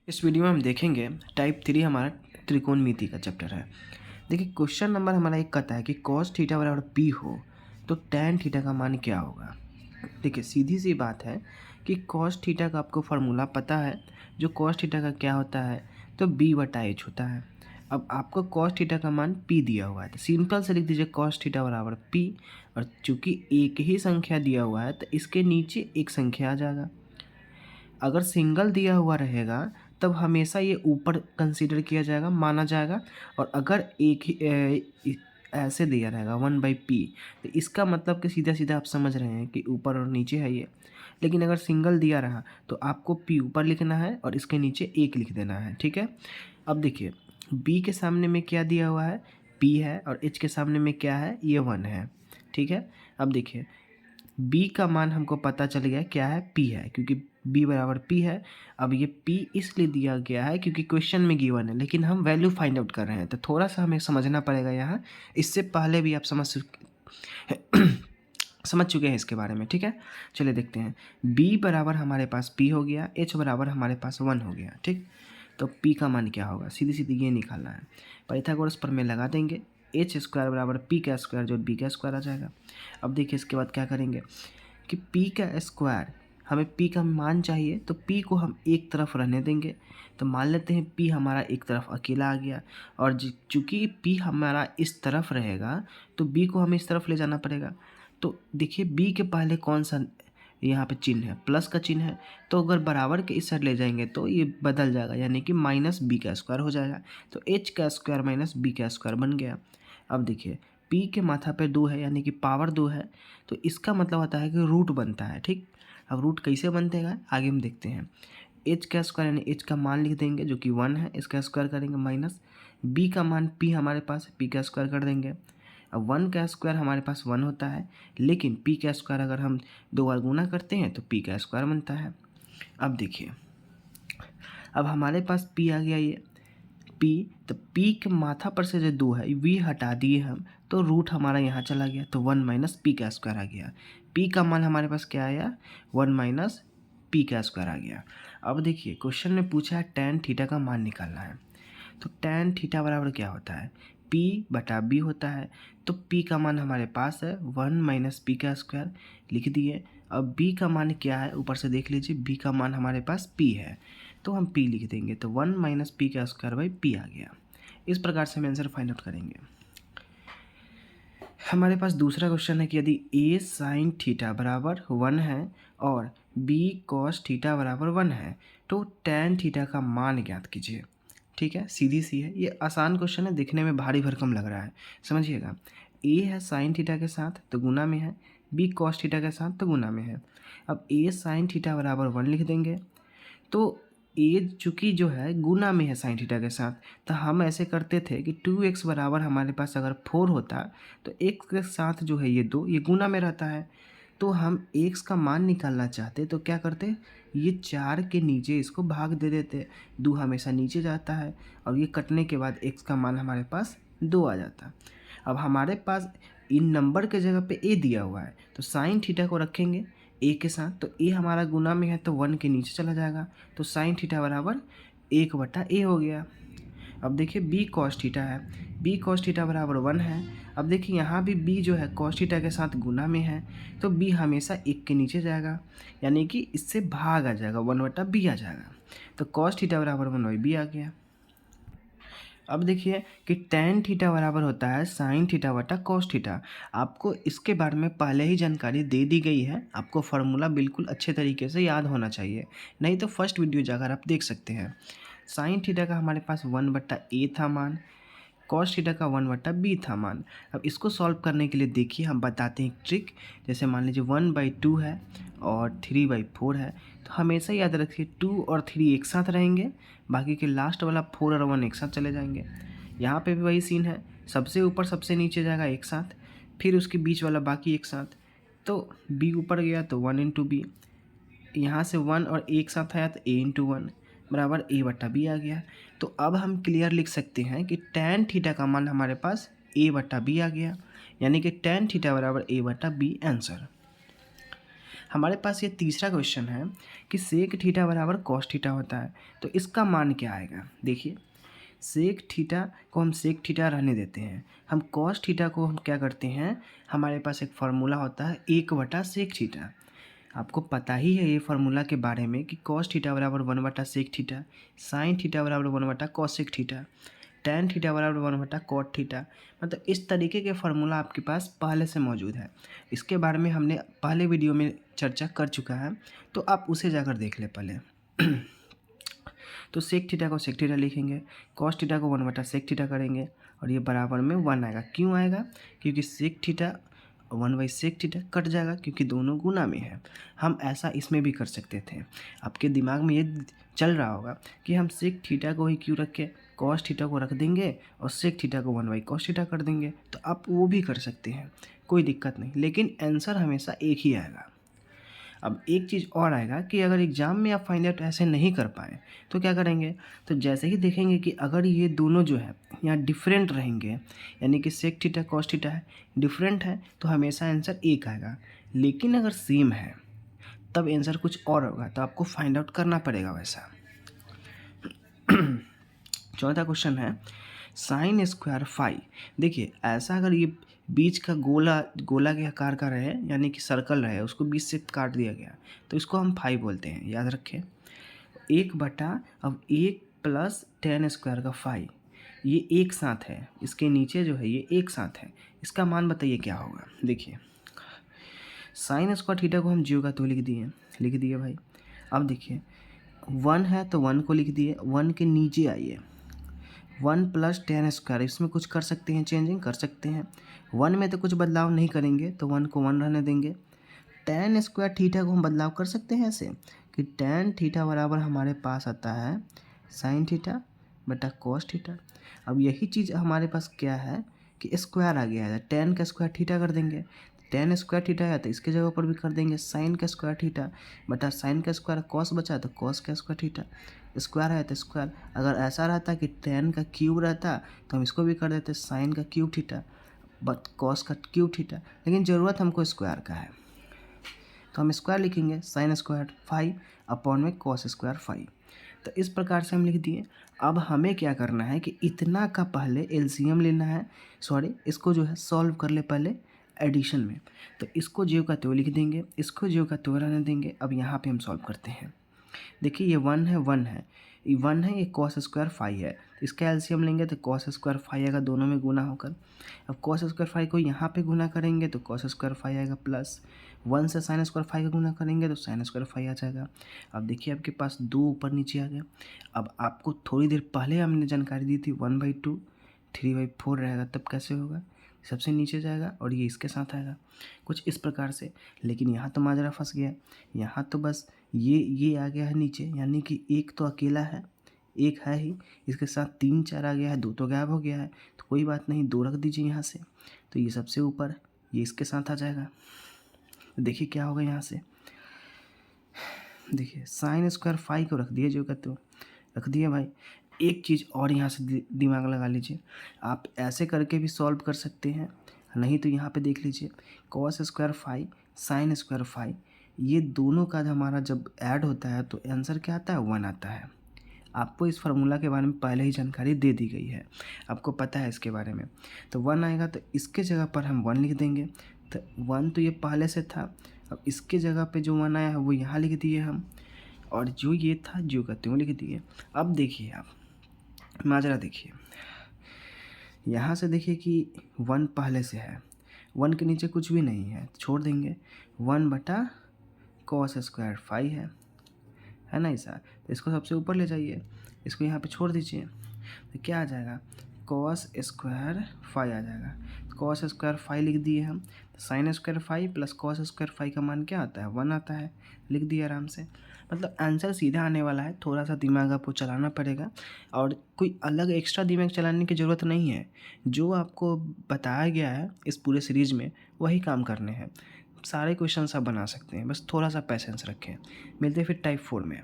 इस वीडियो में हम देखेंगे टाइप 3 हमारा त्रिकोणमिति का चैप्टर है। देखिए क्वेश्चन नंबर हमारा एक कहता है कि cos थीटा बराबर p हो तो tan थीटा का मान क्या होगा। देखिए सीधी सी बात है कि cos थीटा का आपको फार्मूला पता है। जो cos थीटा का क्या होता है तो b/h होता है। अब आपको cos थीटा का मान p दिया हुआ है तो सिंपल से लिख दीजिए cos थीटा बराबर p। और चूंकि एक ही संख्या दिया हुआ है तो इसके नीचे एक संख्या आ जाएगा। अगर सिंगल दिया हुआ रहेगा तब हमेशा ये ऊपर कंसीडर किया जाएगा, माना जाएगा। और अगर एक ही ऐसे दिया रहेगा 1/p तो इसका मतलब कि सीधा सीधा आप समझ रहे हैं कि ऊपर और नीचे है ये। लेकिन अगर सिंगल दिया रहा तो आपको p ऊपर लिखना है और इसके नीचे 1 लिख देना है, ठीक है। अब देखिए b के सामने में क्या दिया हुआ है, p है, और h के सामने में क्या है, ये 1 है, ठीक है। अब देखिए b का मान हमको पता चल गया क्या है, p है, क्योंकि b बराबर p है। अब ये p इसलिए दिया गया है क्योंकि क्वेश्चन में गिवन है, लेकिन हम वैल्यू फाइंड आउट कर रहे हैं तो थोड़ा सा हमें समझना पड़ेगा यहाँ। इससे पहले भी आप समझ चुके हैं इसके बारे में, ठीक है। चलिए देखते हैं। b बराबर हमारे पास p हो गया, h बराबर हमारे पास 1 हो गया, ठीक। तो p का मान क्या होगा, सीधी सीधी ये निकालना है। पाइथागोरस प्रमेय लगा देंगे, h स्क्वायर बराबर p का स्क्वायर जो b का स्क्वायर आ जाएगा। अब देखिए इसके बाद क्या करेंगे कि p का स्क्वायर, हमें p का मान चाहिए तो p को हम एक तरफ रहने देंगे। तो मान लेते हैं p हमारा एक तरफ अकेला आ गया, और चूँकि p हमारा इस तरफ रहेगा तो b को हमें इस तरफ ले जाना पड़ेगा। तो देखिए b के पहले कौन सा यहाँ पे चिन्ह है, प्लस का चिन्ह है। तो अगर बराबर के इस साइड ले जाएंगे तो ये बदल जाएगा, यानी कि -b का स्क्वायर हो जाएगा। तो h का स्क्वायर -b का स्क्वायर बन गया। अब देखिए p के माथा पे 2 है, यानी कि पावर 2 है, तो इसका मतलब होता है कि रूट बनता है, ठीक। अब रूट कैसे बनतेगा आगे हम देखते हैं। h का स्क्वायर यानी h का मान लिख देंगे जो कि 1 है, इसका स्क्वायर करेंगे माइनस b का मान p हमारे पास है, p का स्क्वायर कर देंगे। अब 1 का स्क्वायर हमारे पास 1 होता है, लेकिन p का स्क्वायर अगर हम 2 बार गुना करते हैं तो p का स्क्वायर बनता है। अब देखिए अब हमारे पास p आ गया, ये p, तो p के माथा पर से जो 2 है v हटा दिए हम, तो रूट हमारा यहाँ चला गया, तो 1 - p का स्क्वायर आ गया। p का मान हमारे पास क्या आया, 1 - p का स्क्वायर आ गया। अब देखिए क्वेश्चन में पूछा है tan थीटा का मान निकालना है। तो tan थीटा बराबर क्या होता है, p/b होता है। तो p का मान हमारे पास है 1 - p का स्क्वायर, लिख दिए। अब b का मान क्या है, ऊपर से देख लीजिए, b का मान हमारे पास p है, तो हम p लिख देंगे, तो 1 - p का स्क्वायर बाई p आ गया। इस प्रकार से हम आंसर फाइंड आउट करेंगे। हमारे पास दूसरा क्वेश्चन है कि यदि a sin थीटा बराबर 1 है और b cos थीटा बराबर 1 है तो tan थीटा का मान ज्ञात कीजिए। ठीक है, सीधी सी है, ये आसान क्वेश्चन है, दिखने में भारी भरकम लग रहा है, समझिएगा। a है sin थीटा के साथ तो गुना में है, b cos थीटा के साथ तो गुना में है। अब a sin थीटा बराबर 1 लिख देंगे, तो ए चूँकि जो है गुना में है साइन थीटा के साथ, तो हम ऐसे करते थे कि 2x बराबर हमारे पास अगर 4 होता तो x के साथ जो है ये 2, ये गुना में रहता है। तो हम x का मान निकालना चाहते तो क्या करते, ये 4 के नीचे इसको भाग दे देते, 2 हमेशा नीचे जाता है, और ये कटने के बाद x का मान हमारे पास 2 आ जाता। अब हमारे पास इन नंबर के जगह पे a दिया हुआ है, तो साइन थीटा को रखेंगे a के साथ, तो a हमारा गुना में है तो 1 के नीचे चला जाएगा, तो साइन थीटा बराबर 1/a हो गया। अब देखिए b cos थीटा है, b cos थीटा बराबर 1 है। अब देखिए यहाँ भी b जो है cos थीटा के साथ गुना में है, तो b हमेशा 1 के नीचे जाएगा, यानी कि इससे भाग आ जाएगा, 1/b आ जाएगा, तो cos थीटा बराबर 1/b आ गया। अब देखिए कि tan थीटा बराबर होता है sin थीटा बटा cos थीटा। आपको इसके बारे में पहले ही जानकारी दे दी गई है, आपको फार्मूला बिल्कुल अच्छे तरीके से याद होना चाहिए, नहीं तो फर्स्ट वीडियो जाकर आप देख सकते हैं। sin थीटा का हमारे पास 1/a था मान, cos थीटा का 1/b था मान। अब इसको सॉल्व करने के लिए देखिए हम बताते हैं एक ट्रिक। जैसे मान लीजिए 1/2 है और 3/4 है, तो हमेशा याद रखिए 2 और 3 एक साथ रहेंगे, बाकी के लास्ट वाला 4 और 1 एक साथ चले जाएंगे। यहाँ पे भी वही सीन है, सबसे ऊपर सबसे नीचे जाएगा एक साथ, फिर उसके बीच वाला बाकी एक साथ। तो b ऊपर गया तो 1 × b, यहाँ से 1 और एक साथ आया तो a × 1 बराबर a/b आ गया। तो अब हम क्लियर लिख सकते हैं कि tan थीटा का मान हमारे पास a/b आ गया, यानी कि tan थीटा बराबर a/b आंसर। हमारे पास ये तीसरा क्वेश्चन है कि सेक थीटा बराबर कॉस थीटा होता है, तो इसका मान क्या आएगा। देखिए सेक थीटा को हम सेक थीटा रहने देते हैं, हम कॉस थीटा को हम क्या करते हैं, हमारे पास एक फार्मूला होता है 1/सेक थीटा। आपको पता ही है ये फार्मूला के बारे में कि कॉस थीटा बराबर 1/सेक थीटा, साइन थीटा बराबर 1/कॉसेक थीटा, टैन थीटा बराबर 1/कॉट थीटा। मतलब इस तरीके के फार्मूला आपके पास पहले से मौजूद है। इसके बारे में हमने पहले वीडियो में चर्चा कर चुका है, तो आप उसे जाकर देख ले पहले। तो सेक थीटा को सेक थीटा लिखेंगे, कॉस थीटा को 1/सेक थीटा करेंगे और ये बराबर में 1 आएगा। क्यों आएगा, क्योंकि सेक थीटा 1/सेक थीटा कट जाएगा, क्योंकि दोनों गुना में है। हम ऐसा इसमें भी कर सकते थे। आपके दिमाग में ये चल रहा होगा कि हम सेक थीटा को ही क्यों रखें, कॉस थीटा को रख देंगे और सेक थीटा को 1/कॉस थीटा कर देंगे, तो आप वो भी कर सकते हैं, कोई दिक्कत नहीं, लेकिन आंसर हमेशा एक ही आएगा। अब एक चीज़ और आएगा कि अगर एग्ज़ाम में आप फाइंड आउट ऐसे नहीं कर पाएँ तो क्या करेंगे, तो जैसे ही देखेंगे कि अगर ये दोनों जो है यहाँ डिफरेंट रहेंगे, यानी कि सेक थीटा कॉस थीटा है डिफरेंट है, तो हमेशा आंसर एक आएगा। लेकिन अगर सेम है तब आंसर कुछ और होगा, तो आपको फाइंड आउट करना पड़ेगा वैसा। चौथा क्वेश्चन है साइन स्क्वायर फाई। देखिए ऐसा अगर ये बीच का गोला के आकार का रहे, यानी कि सर्कल रहे, उसको बीच से काट दिया गया, तो इसको हम फाई बोलते हैं, याद रखें। 1/, अब 1 + tan स्क्वायर का फाई, ये एक साथ है, इसके नीचे जो है ये एक साथ है, इसका मान बताइए क्या होगा। देखिए साइन स्क्वायर थीटा को हम जीरो का तो लिख दिए भाई। अब देखिए 1 है तो 1 को लिख दिए, 1 के नीचे आइए 1 + tan स्क्वायर, इसमें कुछ कर सकते हैं, चेंजिंग कर सकते हैं। 1 में तो कुछ बदलाव नहीं करेंगे, तो 1 को 1 रहने देंगे। tan स्क्वायर थीटा को हम बदलाव कर सकते हैं ऐसे कि tan थीटा बराबर हमारे पास आता है साइन थीटा बटा कॉस थीटा। अब यही चीज़ हमारे पास क्या है कि स्क्वायर आ गया है, tan का स्क्वायर थीटा कर देंगे। tan स्क्वायर थीटा है तो इसके जगह पर भी कर देंगे साइन का स्क्वायर थीटा बटा साइन का स्क्वायर, कॉस बचा तो कॉस का स्क्वायर थीटा, स्क्वायर है तो स्क्वायर। अगर ऐसा रहता कि tan का क्यूब रहता तो हम इसको भी कर देते साइन का क्यूब थीटा बट कॉस का क्यूब थीटा, लेकिन ज़रूरत हमको स्क्वायर का है, तो हम स्क्वायर लिखेंगे साइन स्क्वायर फाई अपॉन में कॉस स्क्वायर फाई। तो इस प्रकार से हम लिख दिए। अब हमें क्या करना है कि इतना का पहले एलसीएम लेना है, इसको जो है सॉल्व कर ले पहले एडिशन में। तो इसको ज्यों का त्यों लिख देंगे, इसको ज्यों का त्यों रहने देंगे। अब यहाँ पे हम सॉल्व करते हैं। देखिए ये 1 है, 1 है, ये 1 है, ये कॉस स्क्वायर फाई है, इसका एलसीएम लेंगे तो कॉस स्क्वायर फाई आएगा दोनों में गुना होकर। अब कॉस स्क्वायर फाई को यहाँ पे गुना करेंगे तो कॉस स्क्वायर फाई आएगा, प्लस 1 से साइन स्क्वायर फाई का गुना करेंगे तो साइन स्क्वायर फाई आ जाएगा। अब देखिए आपके पास 2 ऊपर नीचे आ गया। अब आपको थोड़ी देर पहले हमने जानकारी दी थी 1/2 3/4 रहेगा, तब कैसे होगा, सबसे नीचे जाएगा और ये इसके साथ आएगा, कुछ इस प्रकार से। लेकिन यहाँ तो माजरा फंस गया, यहाँ तो बस ये आ गया है नीचे, यानी कि एक तो अकेला है, एक है ही, इसके साथ 3 4 आ गया है, 2 तो गायब हो गया है, तो कोई बात नहीं, 2 रख दीजिए यहाँ से, तो ये सबसे ऊपर ये इसके साथ आ जाएगा। तो देखिए क्या होगा यहाँ से, देखिए साइन स्क्वायर फाई को रख दिए जो कहते हो, रख दिए भाई। एक चीज़ और यहाँ से दिमाग लगा लीजिए, आप ऐसे करके भी सॉल्व कर सकते हैं, नहीं तो यहाँ पे देख लीजिए cos square phi sine square phi, ये दोनों का हमारा जब ऐड होता है तो आंसर क्या आता है, 1 आता है। आपको इस फार्मूला के बारे में पहले ही जानकारी दे दी गई है, आपको पता है इसके बारे में, तो 1 आएगा तो इसके जगह पर हम 1 लिख देंगे। तो 1 तो ये पहले से था, अब इसके जगह पे जो 1 आया है वो यहाँ लिख दिए हम, और जो ये था जो का त्यों लिख दिए। अब देखिए आप माजरा देखिए, यहाँ से देखिए कि 1 पहले से है, 1 के नीचे कुछ भी नहीं है, छोड़ देंगे, 1/कॉस स्क्वायर फाई है ना ऐसा, तो इसको सबसे ऊपर ले जाइए, इसको यहाँ पे छोड़ दीजिए, तो क्या आ जाएगा, कॉस स्क्वायर फाई आ जाएगा। कॉस स्क्वायर फाई लिख दिए हम, तो sine square phi plus cos square phi का मान क्या आता है, 1 आता है, लिख दिया आराम से। मतलब आंसर सीधा आने वाला है, थोड़ा सा दिमाग आपको चलाना पड़ेगा, और कोई अलग एक्स्ट्रा दिमाग चलाने की ज़रूरत नहीं है, जो आपको बताया गया है इस पूरे सीरीज़ में वही काम करने हैं। सारे क्वेश्चन आप बना सकते हैं, बस थोड़ा सा पेशेंस रखें। मिलते हैं फिर टाइप 4 में।